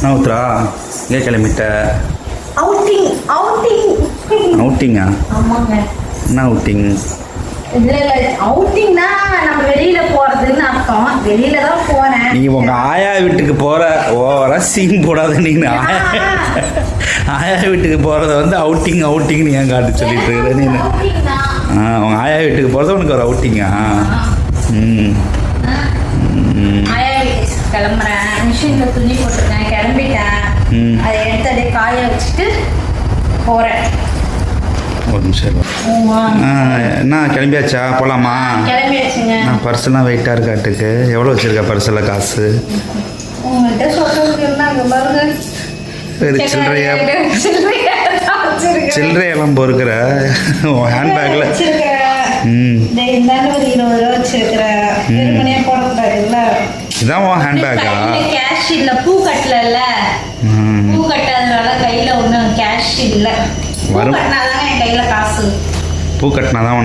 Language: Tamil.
ஊத்துறா எங்கே கிளம்பிட்ட? அவுட்டிங்கா? ஆமாங்க. என்ன அவுட்டிங்? இல்லை அவுட்டிங்னா நம்ம வெளியில போறதுன்னு அர்த்தம். வெளியில தான் போறேன். நீ உங்க ஆயா வீட்டுக்கு போற ஓவரா சீன் போடாத. நீ ஆயா வீட்டுக்கு போறத வந்து அவுட்டிங் அவுட்டிங் ஏன் காட்டு சொல்லிட்டு இருக்கிற நீ? உங்க ஆயா வீட்டுக்கு போறது உனக்கு ஒரு அவுட்டிங்கா? ஆயா வீட்டுக்கு கிளம்புறேன். மிஷின்ல துணி போட்டிருக்கேன், கிளம்பிட்டேன். அதை எடுத்து அப்படியே காய வச்சுட்டு போறேன். ஒரு நிமிஷம். என்ன கிளம்பியாச்சா? போலாமா? கிளம்பியாச்சுங்க. நான் பர்செல்லாம் வெயிட்டாக இருக்காட்டுக்கு. எவ்வளோ வச்சிருக்க பர்செல்லாம் காசு? உங்கள்கிட்ட சொல்றதுக்கு இருந்தாங்க பாருங்க. சில்லறையெல்லாம் பொறுக்கிற ஹேண்ட்பேக்ல. ஒரு 20 ரூபா வச்சிருக்கிறேன். போடக்கூடாதுல்ல. இதான் உன் ஹேண்ட்பேக்கா? கேஷ் இல்ல, பூ கட்டல. பூ கட்டாதனால கையில ஒன்றும் கேஷ் இல்லை. பூ கட்டினாதான் என் கையில காசு. பூ கட்டினாதான்